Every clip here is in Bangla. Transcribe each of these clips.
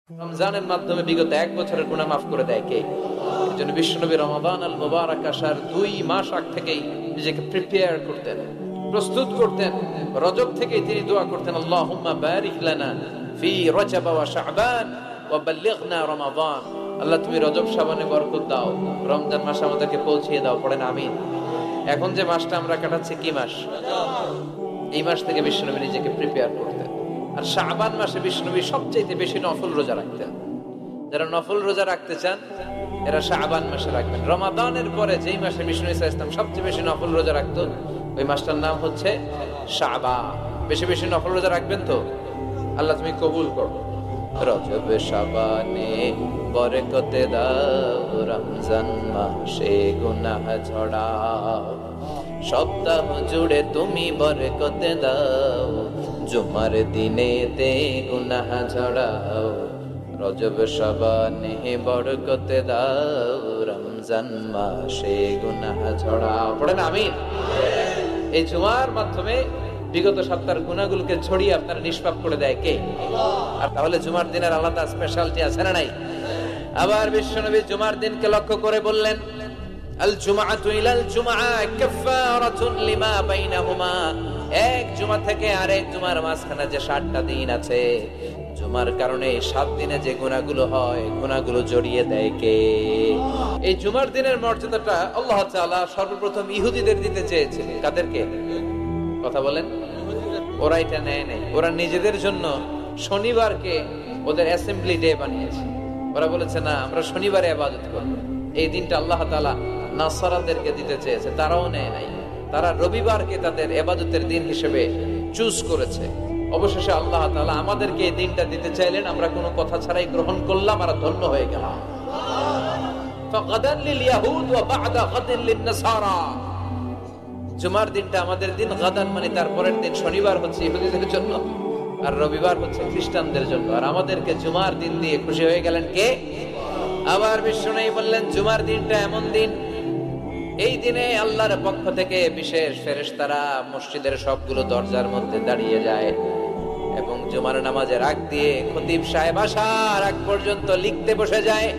রমজানের মাধ্যমে বিগত 1 বছরের গুনাহ মাফ করে দেয় কে? এই জন্য বিশ্বনবী রমাদান আল মুবারাক আসার 2 মাস আগ থেকেই নিজেকে প্রিপেয়ার করতেন, প্রস্তুত করতেন। রজব থেকেই তিনি দোয়া করতেন, আল্লাহুম্মা বারিক লানা ফি রজব ওয়া শাবান ওয়া বাল্লিগনা রমাদান। আল্লাহ তুমি রজব শাবানে বরকত দাও, রমজান মাস আমাদেরকে পৌঁছিয়ে দাও। পড়েন আমিন। এখন যে মাসটা আমরা কাটাচ্ছি কি মাস? এই মাস থেকে বিশ্বনবী নিজেকে প্রিপেয়ার করতেন। আর শাবান মাসে বিশ্বনবী সবচেয়ে বেশি নফল রোজা রাখতেন। যারা নফল রোজা রাখতে চান এরা শাবান মাসে রাখবেন। রমাদানের পরে যেই মাসে বিষ্ণু ইসা ইসলাম সবচেয়ে বেশি নফল রোজা রাখতো ওই মাসটার নাম হচ্ছে শাবান। বেশি বেশি নফল রোজা রাখবেন তো? আল্লাহ তুমি কবুল করো। রজব শাবানে বরকতে দাও, রমজান মাসে গুনাহ ঝড়াও, সপ্তাহ জুড়ে তুমি বরকতে দাও, জুমার দিনেতে গুনাহ ঝড়াও, রজব শাবানে বরকতে দাও, রমজান মাসে গুনাহ ঝড়াও। পড়েন আমিন। এই জুমার মাধ্যমে বিগত সপ্তাহের গুনাহগুলোকে ঝরিয়ে আপনারা নিষ্পাপ করে দেয় কে? আর তাহলে জুমার দিনের আলাদা স্পেশালিটি আছে না নাই? আবার বিশ্বনবী জুমার দিনকে লক্ষ্য করে বললেন, আল জুমআতু ইলাল জুমআ কাফারাতুন লিমা বাইনাহুমা। এক জুমা থেকে আরেক জুমার মাঝখানে যে 7টা দিন আছে, জুমার কারণে 7 দিনে যে গুনাহগুলো হয়, গুনাহগুলো জড়িয়ে দেয় কে? এই জুমার দিনের মর্যাদাটা আল্লাহ তাআলা সর্বপ্রথম ইহুদিদের দিতে চেয়েছিলেন। কাদেরকে? কথা বলেন। ওরা এটা নেয় নাই। ওরা নিজেদের জন্য শনিবারকে ওদের অ্যাসেম্বলি ডে বানিয়েছে। ওরা বলেছে না, আমরা শনিবারে ইবাদত করব। এই দিনটা আল্লাহ তাআলা নাসারাদেরকে দিতে চেয়েছে, তারাও নেয় নাই। তারা রবিবারকে তাদের ইবাদতের দিন হিসেবে চুজ করেছে। অবশেষে আল্লাহ তাআলা আমাদেরকে এই দিনটা দিতে চাইলেন, আমরা কোনো কথা ছাড়াই গ্রহণ করলাম আর ধন্য হয়ে গেলাম। ফাগাদান লিল ইয়াহুদ ওয়া বা'দা গাদিন লিন নাসারা। জুমার দিনটা আমাদের দিন, গাদান মানে তারপরের দিন। শনিবার হচ্ছে ইহুদিদের জন্য আর রবিবার হচ্ছে খ্রিস্টানদের জন্য। আর আমাদেরকে জুমার দিন দিয়ে খুশি হয়ে গেলেন কে? আবার বিশ্বনবী বললেন, জুমার দিনটা এমন দিন, এই দিনে আল্লাহর পক্ষ থেকে বিশেষ ফেরেশতারা মসজিদের সবগুলো দরজার মধ্যে দাঁড়িয়ে যায় এবং জুমার নামাজের আগ দিয়ে খতিব সাহেব আসার আগ পর্যন্ত লিখতে বসে যায়।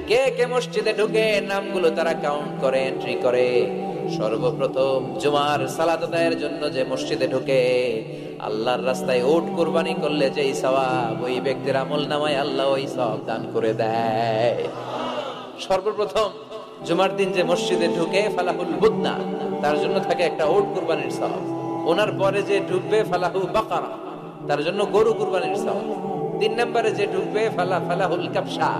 কে কে মসজিদে ঢুকে নামগুলো তারা কাউন্ট করে, এন্ট্রি করে। সর্বপ্রথম জুমার সালাত আদায়ের জন্য যে মসজিদে ঢুকে, আল্লাহর রাস্তায় উট কুরবানি করলে যেই সওয়াব, ওই ব্যক্তির আমলনামায় আল্লাহ ওই সওয়াব দান করে দেয়। সর্বপ্রথম জুমার দিন যে মসজিদে ঢুকে ফালাহুল বুদনা, তার জন্য থাকে একটা উট কুরবানির সওয়াব। ওনার পরে যে ঢুকবে ফালাহু বাকারা, তার জন্য গরু কুরবানির সওয়াব। 3 নম্বরে যে ঢুকবে ফালাহুল কাবশা,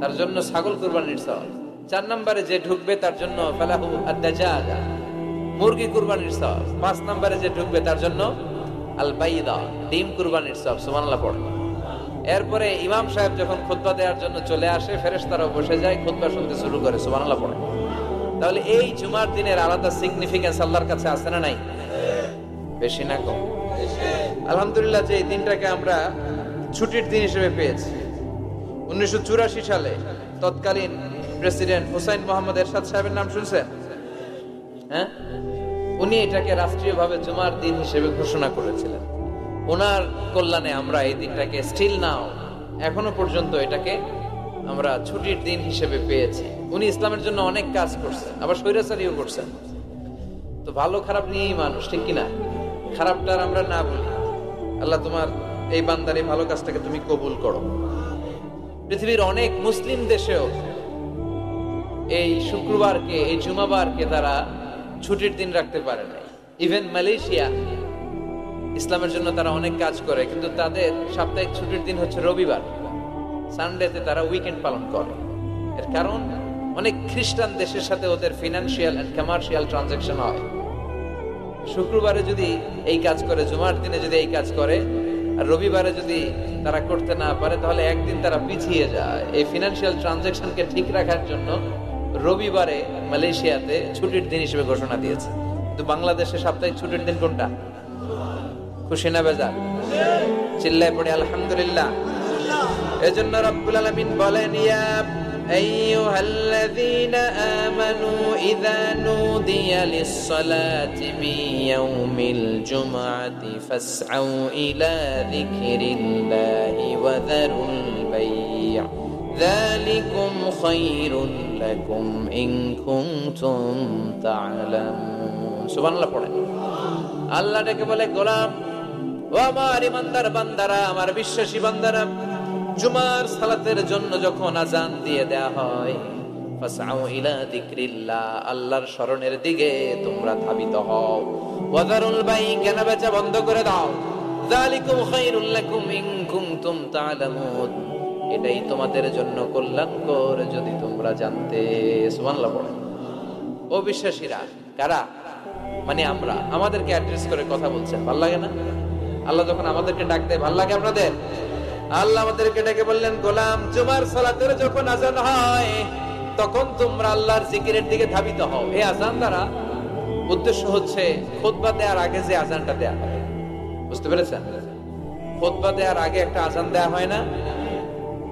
তার জন্য ছাগল কুরবানির সওয়াব। 4 নম্বরে যে ঢুকবে তার জন্য ফালাহু আদ-দাজাজা, মুরগি কুরবানির সওয়াব। 5 নম্বরে যে ঢুকবে তার জন্য আল বাইদা, ডিম কুরবানির সওয়াব। সুবহানাল্লাহ পড়ে। এরপরে ইমাম সাহেব যখন খুতবা দেওয়ার জন্য চলে আসে, ফেরেশতারা বসে যায়, খুতবা শুনতে শুরু করে। সুবহানাল্লাহ পড়ে। তাহলে এই জুমার দিনের আলাদা সিগনিফিকেন্স আল্লাহর কাছে আছে না নাই? বেশি না কম? আলহামদুলিল্লাহ যে এই দিনটাকে আমরা ছুটির দিন হিসেবে পেয়েছি। 1984 সালে তৎকালীন প্রেসিডেন্ট হুসাইন মোহাম্মদ এরশাদ সাহেবের নাম শুনছেন? হ্যাঁ, উনি এটাকে রাষ্ট্রীয়ভাবে জুমার দিন হিসেবে ঘোষণা করেছিলেন। ওনার কল্যাণে আমরা এই দিনটাকে স্টিল নাও, এখনো পর্যন্ত এটাকে আমরা ছুটির দিন হিসেবে পেয়েছি। উনি ইসলামের জন্য অনেক কাজ করছেন, আবার স্বৈরাচারীও করছেন। তো ভালো খারাপ নিয়েই মানুষ, ঠিক কিনা? খারাপটার আমরা না বলি। আল্লাহ তোমার এই বান্দার এই ভালো কাজটাকে তুমি কবুল করো। পৃথিবীর অনেক মুসলিম দেশেও এই শুক্রবারকে, এই জুমাবারকে তারা ছুটির দিন রাখতে পারে না। ইভেন মালয়েশিয়া, ইসলামের জন্য তারা অনেক কাজ করে, কিন্তু তাদের সাপ্তাহিক ছুটির দিন হচ্ছে রবিবার। সানডেতে তারা উইকেন্ড পালন করে। এর কারণ অনেক খ্রিস্টান দেশের সাথে ওদের ফিনান্সিয়াল এন্ড কমার্শিয়াল ট্রানজাকশন হয়। শুক্রবারে যদি এই কাজ করে, জুমার দিনে যদি এই কাজ করে, আর রবিবারে যদি তারা করতে না পারে, তাহলে একদিন তারা পিছিয়ে যায়। এই ফিনান্সিয়াল ট্রানজাকশনকে ঠিক রাখার জন্য রবিবারে মালয়েশিয়াতে ছুটির দিন হিসেবে ঘোষণা দিয়েছে। কিন্তু বাংলাদেশে সাপ্তাহিক ছুটির দিন কোনটা? খুশি না বেজার? চিল্লায় পড়ে আলহামদুলিল্লাহ। এজন্য রব্বুল আলামিন বলেন, ইয়া আইয়ুহাল্লাযীনা আমানু ইযা নুদিয়া লিস-সালাতি মিন ইয়াউমিল জুমআতি ফাসআউ ইলা যিকরিল্লাহি ওয়া যারুল বাই', যালিকুম খায়রুল লাকুম ইন কুনতুম তা'লামুন। সুবহানাল্লাহ পড়েন। আল্লাহ ডেকে বলে, গোলাম, ও আমার ইমানদার বান্দারা, আমার বিশ্বাসী বান্দারা, জুমার সালাতের জন্য যখন আযান দিয়ে দেয়া হয়, ফাসআউ ইলা যিকরিল্লাহ, আল্লাহর স্মরণের দিকে তোমরা ধাবিত হও। ওয়া যারুল বাই', কেনাবেচা বন্ধ করে দাও। যালিকুম খায়রুল লাকুম ইন কুনতুম তা'লামুন, এটাই তোমাদের জন্য কল্যাণকর যদি তোমরা জানতে। সুবহানাল্লাহ পড়েন। ও বিশ্বাসীরা, কারা? মানে আমরা, আমাদেরকে অ্যাড্রেস করে কথা বলছেন, ভালো লাগে না? আল্লাহ যখন আমাদেরকে ডাক দেয়, ভালো লাগে আপনাদের? আল্লাহ আমাদেরকে ডেকে বললেন, গোলাম, জুমার সালাতের যখন আযান হয় তখন তোমরা আল্লাহর জিকিরের দিকে ধাবিত হও। এই আযান দ্বারা উদ্দেশ্য হচ্ছে খুতবা দেওয়ার আগে যে আযানটা দেয়া হয়, বুঝতে পেরেছেন? খুতবা দেওয়ার আগে একটা আযান দেয়া হয় না?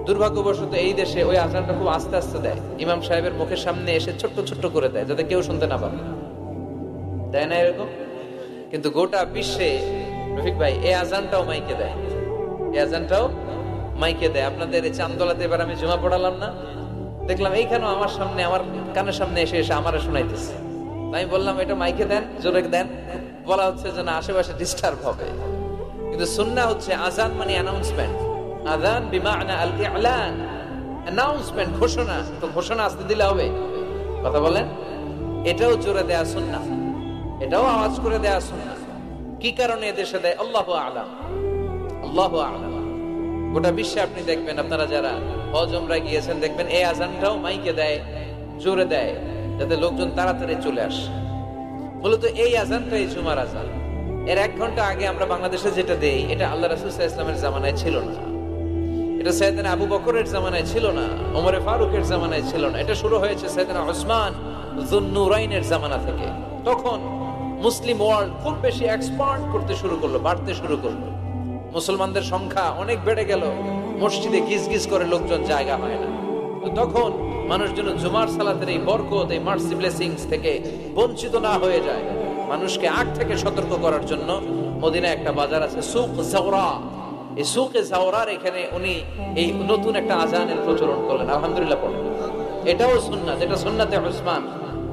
দুর্ভাগ্যবশত এই দেশে ওই আযানটা খুব আস্তে আস্তে দেয়, ইমাম সাহেবের মুখের সামনে এসে ছোট্ট ছোট্ট করে দেয় যাতে কেউ শুনতে না পারে, দেয় না এরকম? কিন্তু গোটা বিশ্বে রফিক ভাই এই আযানটাও মাইকে দেয়, এই আযানটাও মাইকে দেয়। আপনাদের এই চান্দোলাতে এবার আমি জুমা পড়ালাম না, দেখলাম এইখানেও আমার সামনে, আমার কানের সামনে এসে এসে আমারে শোনাইতেছে। আমি বললাম, এটা মাইকে দেন, জোরে দেন। বলা হচ্ছে যে না, আশেপাশে ডিস্টার্ব হবে। কিন্তু সুন্নাহ হচ্ছে আযান মানে অ্যানাউন্সমেন্ট। আযান বিমা'না আল ই'লান, অ্যানাউন্সমেন্ট, ঘোষণা। তো ঘোষণা আসতে দিলে হবে? কথা বলেন। এটাও জোরে দেয়া সুন্নাহ, এটাও আওয়াজ করে দেয়া সুন্নাহ। কি কারণে এদেশে দেয়? আল্লাহু আ'লাম, আল্লাহু আ'লাম। গোটা বিশ্বে আপনি দেখবেন, আপনারা যারা হজ উমরা গিয়েছেন দেখবেন এই আযানটাও মাইকে দেয়, জোরে দেয়, যাতে লোকজন তাড়াতাড়ি চলে আসে। মূলত এই আযানটাই জুমার আযান। এর 1 ঘন্টা আগে আমরা বাংলাদেশে যেটা দেই, এটা আল্লাহ রাসূল সাল্লাল্লাহু আলাইহি ওয়াসাল্লামের জামানায় ছিল না, এটা সাইয়েদনা আবু বকরের জামানায় ছিল না, ওমর ফারুকের জামানায় ছিল না। এটা শুরু হয়েছে সাইয়েদনা উসমান যুন্নুরাইনের জামানা থেকে। তখন মুসলিম ওয়ার্ল্ড খুব বেশি এক্সপান্ড করতে শুরু করলো, বাড়তে শুরু করলো। মুসলমানদের সংখ্যা অনেক বেড়ে গেল, মসজিদে গিজ গিজ করে লোকজন জায়গা হয় না। তো তখন মানুষ যেন জুমার সালাতের এই বরকত, এই মার্সি ব্লেসিংস থেকে বঞ্চিত না হয়ে যায়, মানুষকে আগ থেকে সতর্ক করার জন্য মদিনায় একটা বাজার আছে, সুক জাওরা। এই সুকে জাওরার এখানে উনি এই নতুন একটা আযানের প্রচলন করলেন। আলহামদুলিল্লাহ পড়েন। এটাও সুন্নাত, এটা সুন্নাতে উসমান।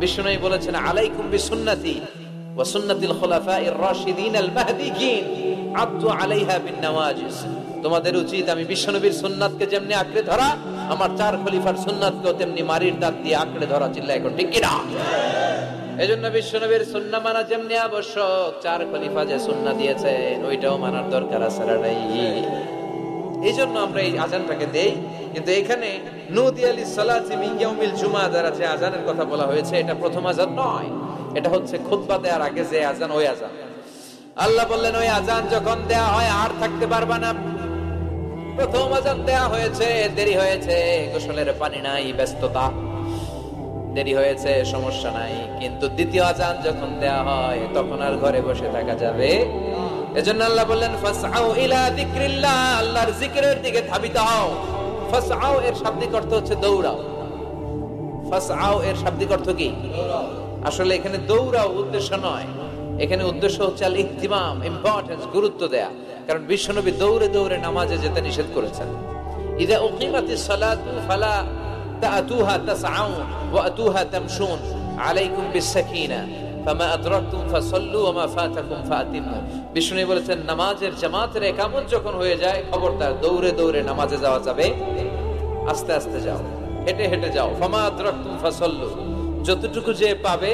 বিশ্বনবী বলেছেন, আলাইকুম বিসুন্নতি ওয়া সুন্নাতিল খুলাফাইর রাশিদিন আল মাহদিয়িন আদু আলাইহা বিন নওয়াজিস। তোমাদের উচিত আমি বিশ্বনবীর সুন্নাতকে যেমনি আঁকড়ে ধরা, আমার 4 খলিফার সুন্নাতকেও তেমনি মারির দাঁত দিয়ে আঁকড়ে ধরা। চিল্লায় এখন ঠিক কিনা? এজন্য বিশ্বনবীর সুন্নাহ মানা যেমনি আবশ্যক, 4 খলিফা যে সুন্নাহ দিয়েছেন ওইটাও মানার দরকার আছে না নাই? এইজন্য আমরা এই আযানটাকে দেই। কিন্তু এখানে নুদিয়া লিস-সালাতি মিন ইয়াউমিল জুমআ দ্বারা যে আযানের কথা বলা হয়েছে, এটা প্রথম আযান নয়, এটা হচ্ছে খুতবা দেওয়ার আগে যে আযান, ওই আযান। আল্লাহ বললেন, ওই আযান যখন দেয়া হয় আর থাকতে পারবা না। প্রথম আযান দেয়া হয়েছে, দেরি হয়েছে, গোসলের পানি নাই, ব্যস্ততা, দেরি হয়েছে, সমস্যা নাই। কিন্তু দ্বিতীয় আযান যখন দেয়া হয় তখন আর ঘরে বসে থাকা যাবে। এজন্য আল্লাহ বললেন, ফাসআউ ইলা যিকরিল্লাহ, আল্লাহর জিকিরের দিকে ধাবিত হও। ফাসআউ এর শাব্দিক অর্থ হচ্ছে দৌড়াও। ফাসআউ এর শাব্দিক অর্থ কি? আসলে এখানে দৌড়াও উদ্দেশ্য নয়, এখানে উদ্দেশ্য হচ্ছে আল ইহতিমাম, ইম্পর্টেন্স, গুরুত্ব দেয়া। কারণ বিশ্বনবী দৌড়ে দৌড়ে নামাজে যেতে নিষেধ করেছেন। ইযা উকিমাতিস সালাতু ফালা তা'তুহা তাসআউন ওয়া আতুহা তামশুন আলাইকুম বিস-সাকিনা ফামা আদরাকতুম ফাসাল্লু ওয়া মা ফাতাকুম ফাতিমু। বিশ্বনবী বলেছেন, নামাজের জামাতের ইকামত যখন হয়ে যায়, খবরদার দৌড়ে দৌড়ে নামাজে যাওয়া যাবে, আস্তে আস্তে যাও, হেঁটে হেঁটে যাও। ফামা আদরাকতুম ফাসাল্লু, যতটুকু যে পাবে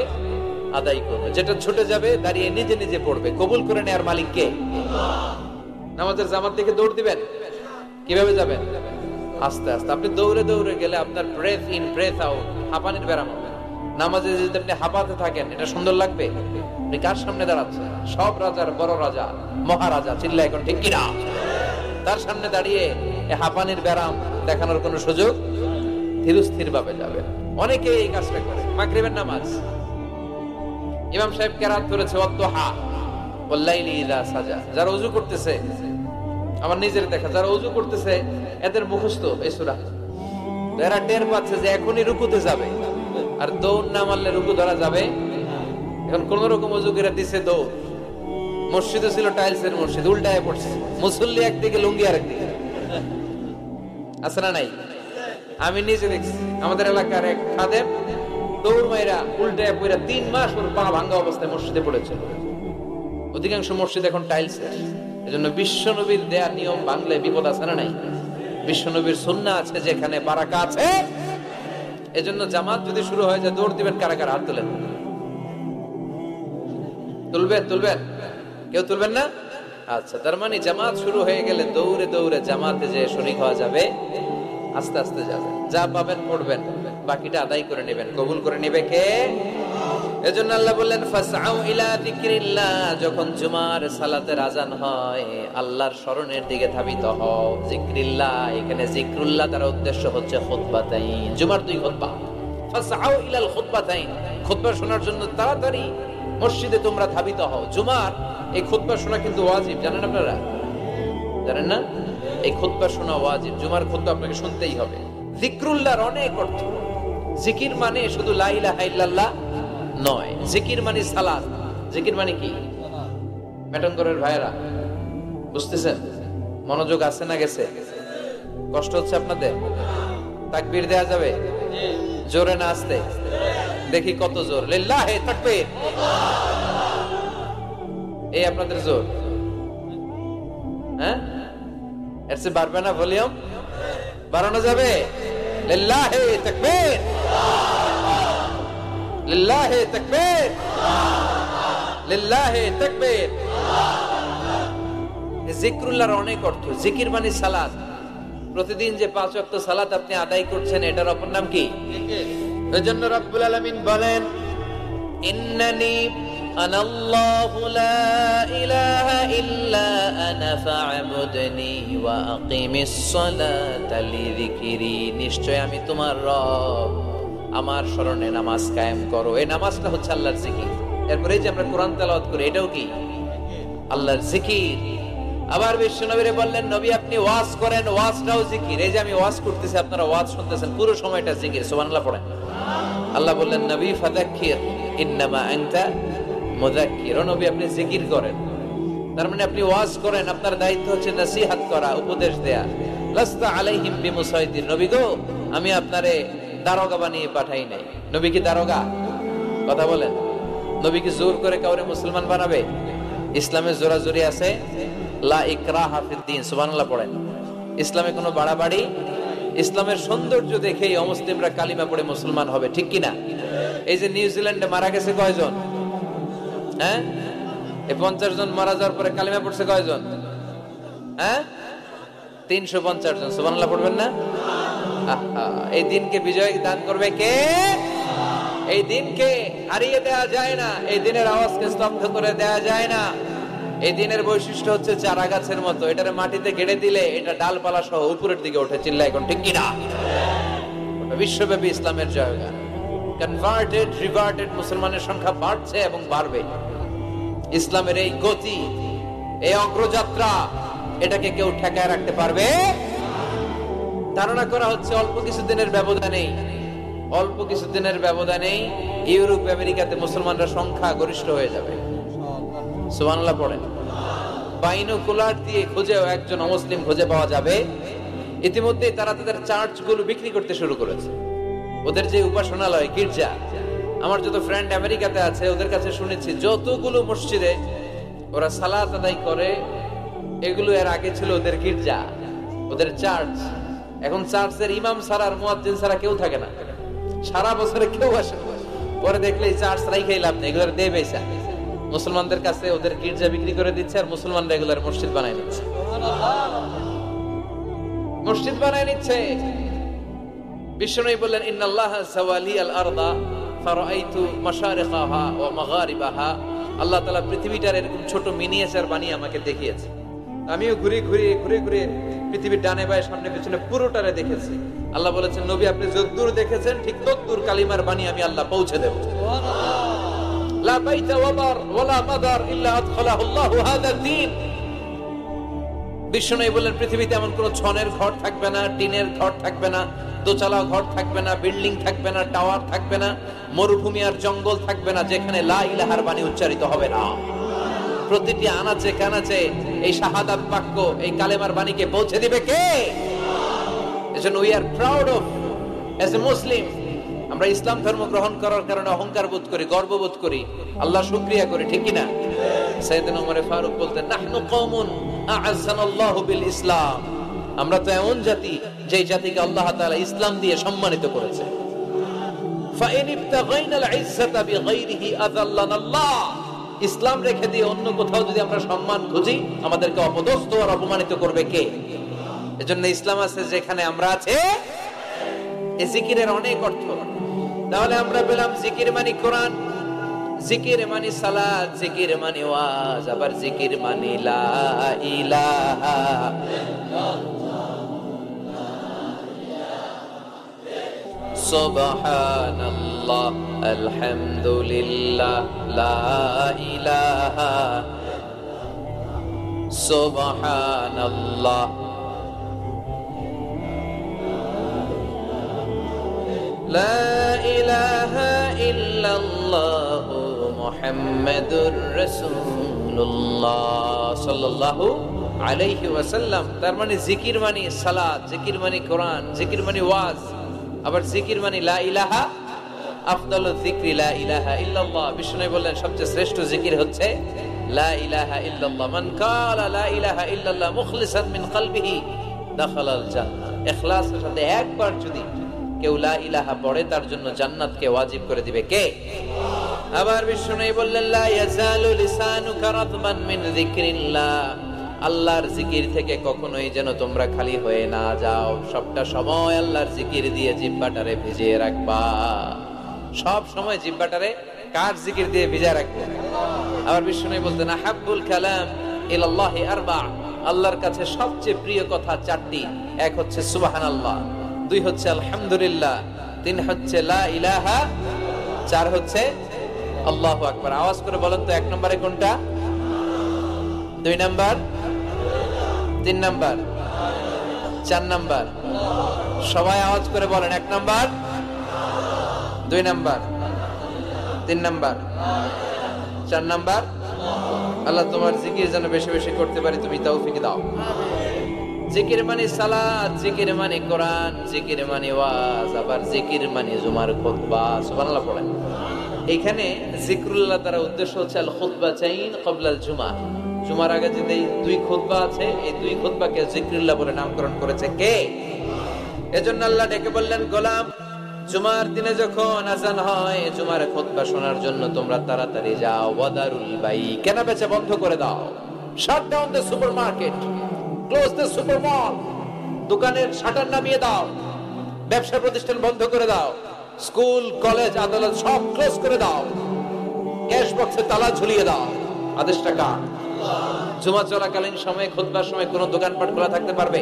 আদায় করবে, যেটা ছুটে যাবে দাঁড়িয়ে নিজে নিজে পড়বে। কবুল করে নেয়ার মালিক কে? নামাজের জামাত দেখে দৌড় দিবেন, কিভাবে যাবেন? আস্তে আস্তে। আপনি দৌড়ে দৌড়ে গেলে আপনার ব্রেথ ইন ব্রেথ আউট, হাঁপানির ব্যারাম হবে। নামাজে যদি আপনি হাঁপাতে থাকেন, এটা সুন্দর লাগবে? আপনি কার সামনে দাঁড়াচ্ছেন? সব রাজার বড় রাজা, মহারাজা, চিল্লা এখন ঠিক কিনা? তার সামনে দাঁড়িয়ে হাঁপানির ব্যারাম দেখানোর কোনো সুযোগ? ধীরস্থির ভাবে যাবে। অনেকে এই কাজটা করে। মাগরিবের নামাজ, ইমাম সাহেব কেরাত ধরেছে ওয়াদ্দুহা ওয়াল্লাইলি ইযা সাজা। যারা ওযু করতেছে, আমার নিজের দেখা, যারা ওযু করতেছে এদের মুখস্থ এই সূরা এরা টের পাচ্ছে যে এখনই রুকুতে যাবে, আর দৌড় না মারলে রুকু ধরা যাবে। এখন কোন রকম ওযু করে দিছে দৌড়। মসজিদে ছিল টাইলসের মসজিদ, উল্টায় পড়ছে, মুসল্লি একদিকে, লুঙ্গি আরেকদিকে। আছে না নাই? আমি নিজে দেখছি আমাদের এলাকার এক খাদেম দৌড় মাইরা উল্টায় পড়া 3 মাস ওর পা ভাঙা অবস্থায় মসজিদে পড়েছিল। অধিকাংশ মসজিদ এখন টাইলসের। এজন্য বিশ্বনবীর দেয়া নিয়ম ভাঙলে বিপদ আছে না নাই? বিশ্বনবীর সুন্নাহ আছে যেখানে বারাকা আছে। এজন্য জামাত যদি শুরু হয়ে যায় দৌড় দিবেন, কারা কারা হাত তোলেন? তুলবেন? কেউ তুলবেন না? আচ্ছা, তার মানে জামাত শুরু হয়ে গেলে দৌড়ে দৌড়ে জামাতে যে শরীক হওয়া যাবে, আস্তে আস্তে যাবে, যা পাবেন পড়বেন, বাকিটা আদায় করে নেবেন। কবুল করে নেবে কে? এজন্য আল্লাহ বললেন ফাসআউ ইলা যিকরিল্লাহ, যখন জুমার সালাতের আযান হয় আল্লাহর স্মরণের দিকে ধাবিত হও। যিকরিল্লাহ, এখানে যিকরুল্লাহ তার উদ্দেশ্য হচ্ছে খুতবাতাইন, জুমার 2 খুতবা। ফাসআউ ইলাল খুতবাতাইন, খুতবা শোনার জন্য তাড়াতাড়ি মসজিদে তোমরা ধাবিত হও। জুমার এই খুতবা শোনা কিন্তু ওয়াজিব, জানেন আপনারা? জানেন না? এই খুতবা শোনা ওয়াজিব, জুমার খুতবা আপনাকে শুনতেই হবে। যিকরুল্লাহর অনেক অর্থ। জিকির মানে শুধু লা ইলাহা ইল্লাল্লাহ নয়, জিকির মানে সালাত। জিকির মানে কি? মেটনগরের ভাইরা বুঝতেছেন? মনোযোগ আছে না গেছে? কষ্ট হচ্ছে আপনাদের? তাকবীর দেয়া যাবে? জোরে না আস্তে? দেখি কত জোর। লিল্লাহি তাকবীর। এই আপনাদের জোর? হ্যাঁ, এর চেয়ে বাড়বে না? ভলিউম বাড়ানো যাবে? লিল্লাহি তাকবীর, লিল্লাহি তাকবীর, লিল্লাহি তাকবীর। যিকরুল্লাহর অনেক অর্থ। জিকির মানে সালাত। প্রতিদিন যে 5 ওয়াক্ত সালাত আপনি আদায় করছেন, এটার অপর নাম কি? জিকির। এজন্য রব্বুল আলামিন বলেন ইন্নানি আনাল্লাহু লা ইলাহা ইল্লা আনা ফা'বুদনি ওয়া আকিমিস সালাতা লিযিকরি, নিশ্চয় আমি তোমার রব, আমার স্মরণে নামাজ কায়েম করো। এই নামাজটা হচ্ছে আল্লাহর জিকির। এরপরে যে আমরা কোরআন তেলাওয়াত করি, এটাও কি আল্লাহর জিকির। আবার বিশ্বনবীরে বললেন নবী আপনি ওয়াজ করেন, ওয়াজটাও জিকির। এই যে আমি ওয়াজ করতেছি, আপনারা ওয়াজ শুনতেছেন, পুরো সময়টা জিকির। সুবহানাল্লাহ পড়েন। আল্লাহ বললেন নবী ফাযাক্কির ইন্নামা আনতা মুযাক্কির, নবী আপনি জিকির করেন। তার মানে আপনি ওয়াজ করেন, আপনার দায়িত্ব হচ্ছে নসিহত করা, উপদেশ দেয়া। লাস্তা আলাইহিম বিমুসাইদির, নবী গো আমি আপনারে দারোগা বানিয়ে পাঠাই নাই। নবী কি দারোগা? কথা বলেন। নবী কি জোর করে কাউরে মুসলমান বানাবে? ইসলামে জোরাজুরি আছে? লা ইকরাহা ফিদ্দিন। সুবহানাল্লাহ পড়েন। ইসলামে কোনো বাড়াবাড়ি। ইসলামের সৌন্দর্য দেখেই অমুসলিমরা কালিমা পড়ে মুসলমান হবে, ঠিক কিনা? এই যে নিউজিল্যান্ডে মারা গেছে কয়জন? হ্যাঁ, এই 50 জন মারা যাওয়ার পরে কালিমা পড়ছে কয়জন? হ্যাঁ, 350 জন। সুবহানাল্লাহ পড়বেন না? এই দিনকে বিজয় দান করবে কে? এই দিনকে হারিয়ে দেওয়া যায় না, এই দিনের আওয়াজকে স্তব্ধ করে দেওয়া যায় না। এই দিনের বৈশিষ্ট্য হচ্ছে চারা গাছের মতো, এটারে মাটিতে গেড়ে দিলে এটা ডালপালা সহ উপরের দিকে ওঠে। চিল্লায় এখন, ঠিক কিনা? বিশ্বব্যাপী ইসলামের জায়গা। কনভার্টেড রিভার্টেড মুসলমানের সংখ্যা বাড়ছে এবং বাড়বে। ইসলামের এই গতি, এই অগ্রযাত্রা, এটাকে কেউ ঠেকায় রাখতে পারবে? ধারণা করা হচ্ছে অল্প কিছুদিনের ব্যবধানেই, অল্প কিছুদিনের ব্যবধানেই ইউরোপ আমেরিকাতে মুসলমানরা সংখ্যা গরিষ্ঠ হয়ে যাবে। সুবহানাল্লাহ পড়েন। বাইনোকুলার দিয়ে খুঁজেও একজন অমুসলিম খুঁজে পাওয়া যাবে। ইতিমধ্যে তারা তাদের চার্চগুলো বিক্রি করতে শুরু করেছে। ওদের যে উপাসনালয়, গির্জা, আমার যত ফ্রেন্ড আমেরিকাতে আছে ওদের কাছে শুনেছি যতগুলো মসজিদে ওরা সালাত আদায় করে, এগুলো এর আগে ছিল ওদের গির্জা, ওদের চার্চ। এখন চার্চের ইমাম ছাড়া আর মুয়াজ্জিন ছাড়া কেউ থাকে না, সারা বছরে কেউ আসে। পরে দেখলে এই চার্চ রাইখাই লাভ নেই, এগুলোর দিয়ে বেচা। মুসলমানদের কাছে ওদের গির্জা বিক্রি করে দিচ্ছে, আর মুসলমানরা এগুলোর মসজিদ বানায় নিচ্ছে, মসজিদ বানায় নিচ্ছে। বিশ্বনবী বললেন ইন্নাল্লাহা সাওয়ালিয়াল আরদা ফারাআইতু মাশারিকাহা ওয়া মাগারিবাহা, আল্লাহ তাআলা পৃথিবীটার এরকম ছোট মিনিয়েচার বানিয়ে আমাকে দেখিয়েছে। আমিও ঘুরে ঘুরে ঘুরে ঘুরে পৃথিবীর ডানে বায়ে সামনে পিছনে পুরোটারে দেখেছি। আল্লাহ বলেছেন নবী আপনি যতদূর দেখেছেন ঠিক ততদূর কালিমার বাণী আমি আল্লাহ পৌঁছে দেব। লা বাইতা ওয়াবার ওয়ালা মাদার ইল্লা আদখালাহু আল্লাহু হাযা দ্বীন। বিশ্বনবী বললেন পৃথিবীতে এমন কোন ছনের ঘর থাকবে না, টিনের ঘর থাকবে না দোতলা ঘর থাকবে না, বিল্ডিং থাকবে না, টাওয়ার থাকবে না, মরুভূমি আর জঙ্গল থাকবে না যেখানে লা ইলাহার বাণী উচ্চারিত হবে না। প্রতিটি আনাচে কানাচে এই শাহাদাত বাক্য, এই কালেমার বাণীকে পৌঁছে দিবে কে? এজন্য we are proud of as a Muslim. আমরা ইসলাম ধর্ম গ্রহণ করার কারণে অহংকার বোধ করি, গর্ববোধ করি, আল্লাহ শুকরিয়া করি, ঠিক কি না? সাইয়েদনা ওমর ফারুক বলতেন, নাহনু কওমুন আ'আজ্জানাল্লাহু বিল ইসলাম। আমরা তো এমন জাতি যে জাতিকে আল্লাহ তাআলা ইসলাম দিয়ে সম্মানিত করেছে। ফাইন ইবতাগাইনাল ইজ্জাতা বিগাইরিহি আযাল্লানাল্লাহ। ইসলাম রেখে দিয়ে অন্য কোথাও যদি আমরা সম্মান খুঁজি, আমাদেরকে অপদস্থ আর অপমানিত করবে কে? এজন্য ইসলাম আছে যেখানে আমরা আছে। এই জিকিরের অনেক অর্থ। তাহলে আমরা পেলাম জিকির মানে কোরআন, জিকির মানে সালাত, জিকির মানে ওয়াজ, আবার জিকির মানে লা ইলাহা সুবহানাল্লাহ আলহামদুলিল্লাহ লা ইলাহা সুবহানাল্লাহ লা ইলাহা ইল্লাল্লাহ মুহাম্মাদুর রাসূলুল্লাহ সাল্লাল্লাহু আলাইহি ওয়াসাল্লাম। তার মানে জিকির মানে সালাত, জিকির মানে কোরআন, জিকির মানে ওয়াজ, আবার জিকির মানে লা ইলাহা। আফদালুয যিকরি লা ইলাহা ইল্লাল্লাহ। বিষ্ণু বললেন সবচেয়ে শ্রেষ্ঠ জিকির হচ্ছে লা ইলাহা ইল্লাল্লাহ। মান ক্বালা লা ইলাহা ইল্লাল্লাহ মুখলিসান মিন কলবিহি দাখালাল জান্নাহ। ইখলাসের সাথে একবার যদি কেউ লা ইলাহা পড়ে, তার জন্য জান্নাতকে ওয়াজিব করে দিবে কে? আবার বিষ্ণু বললেন লা ইয়াজালু লিসানুকা রাতবান মিন যিকরিল্লাহ। আল্লাহর জিকির থেকে কখনোই যেন তোমরা খালি হয়ে না যাও, সবটা সময় আল্লাহর জিকির দিয়ে জিহ্বাটারে ভিজিয়ে রাখবা। সব সময় জিহ্বাটারে কার জিকির দিয়ে ভিজিয়ে রাখবে? আবার বিষ্ণু বলতেন আহাব্বুল কালাম ইলাল্লাহি আরবা। আল্লাহর কাছে সবচেয়ে প্রিয় কথা চারটি। এক হচ্ছে সুবহানাল্লাহ, দুই হচ্ছে আলহামদুলিল্লাহ, তিন হচ্ছে লা ইলাহা, চার হচ্ছে আল্লাহু আকবার। আওয়াজ করে বলেন তো, এক নম্বরে কোনটা? দুই নাম্বার, তিন নাম্বার, চার নাম্বার? সবাই আওয়াজ করে বলেন, এক নাম্বার, দুই নাম্বার, তিন নাম্বার, চার নাম্বার। আল্লাহ তোমার জিকির যেন বেশি বেশি করতে পারি, তুমি তৌফিক দাও। জিকির মানে সালাত, জিকির মানে কোরআন, জিকির মানে ওয়াজ, আবার জিকির মানে জুমার খুতবা। সুবহানাল্লাহ পড়েন। এখানে জিকরুল্লাহ দ্বারা উদ্দেশ্য হচ্ছে আল খুতবাতাইন ক্বাবলা আল জুমআ। জুমার আগে যে দুই খুতবা আছে, এই দুই খুতবাকে জিকরুল্লাহ বলে নামকরণ করেছে কে? এজন্য আল্লাহ ডেকে বললেন, গোলাম জুমার দিনে যখন আযান হয়, জুমার খুতবা শোনার জন্য তোমরা তাড়াতাড়ি যাও। ওয়াদারুল বাই, কেনা বেচা বন্ধ করে দাও। Shut down the supermarket, close the super মল। দোকানের শাটার নামিয়ে দাও, ব্যবসা প্রতিষ্ঠান বন্ধ করে দাও, স্কুল কলেজ আদালত সব ক্লোজ করে দাও, ক্যাশ বক্সে তালা ঝুলিয়ে দাও। আদেশটা কার? জুমা চলাকালীন সময়ে, খুতবার সময় কোন দোকানপাট খোলা থাকতে পারবে?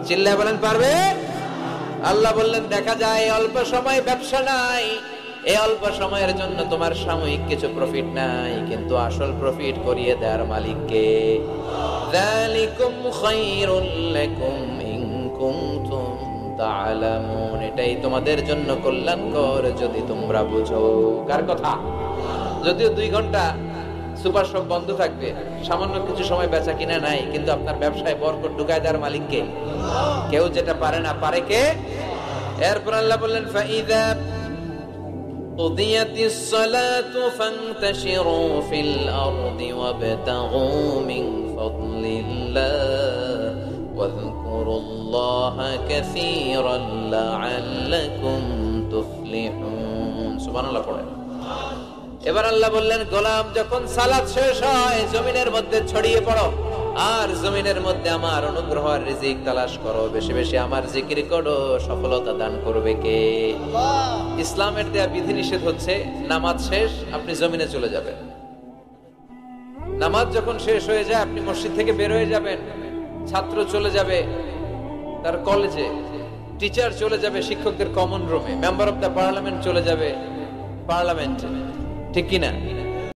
চিল্লায় বলেন পারবে? আল্লাহ বললেন দেখা যায় অল্প সময় ব্যবসা নাই, এই অল্প সময়ের জন্য তোমার সাময়িক কিছু প্রফিট নাই, কিন্তু আসল প্রফিট করিয়ে দেওয়ার মালিক কে? যালিকুম খায়রুল লাকুম ইন কুনতুম তা'লামুন। এটাই তোমাদের জন্য কল্যাণকর যদি তোমরা বুঝো। কার কথা? যদিও 2 ঘন্টা সুপার শপ বন্ধ থাকবে, সামান্য কিছু সময় বেচা কিনা নাই, কিন্তু আপনার ব্যবসায় বরকত ঢুকায় দেওয়ার মালিক কে? কেউ যেটা পারে না, পারে কে? এরপর আল্লাহ বললেন ফাইযা কুদিয়াতিস সালাতু ফান্তাশিরু ফিল আরদি ওয়াবতাগু মিন ফাদলিল্লাহ ওয়াযকুরুল্লাহা কাসীরান লাআল্লাকুম তুফলিহুন। সুবহানাল্লাহ পড়েন। এবার আল্লাহ বললেন গোলাম যখন সালাত শেষ হয়, জমিনের মধ্যে ছড়িয়ে পড়ো, আর জমিনের মধ্যে আমার অনুগ্রহ আর রিজিক তালাশ করো, বেশি বেশি আমার জিকির করো। সফলতা দান করবে কে? ইসলামের দেয়া বিধি নিষেধ হচ্ছে নামাজ শেষ আপনি জমিনে চলে যাবেন। নামাজ যখন শেষ হয়ে যায় আপনি মসজিদ থেকে বের হয়ে যাবেন, ছাত্র চলে যাবে তার কলেজে, টিচার চলে যাবে শিক্ষকদের কমন রুমে, মেম্বার অফ দ্য পার্লামেন্ট চলে যাবে পার্লামেন্টে, ঠিক কিনা?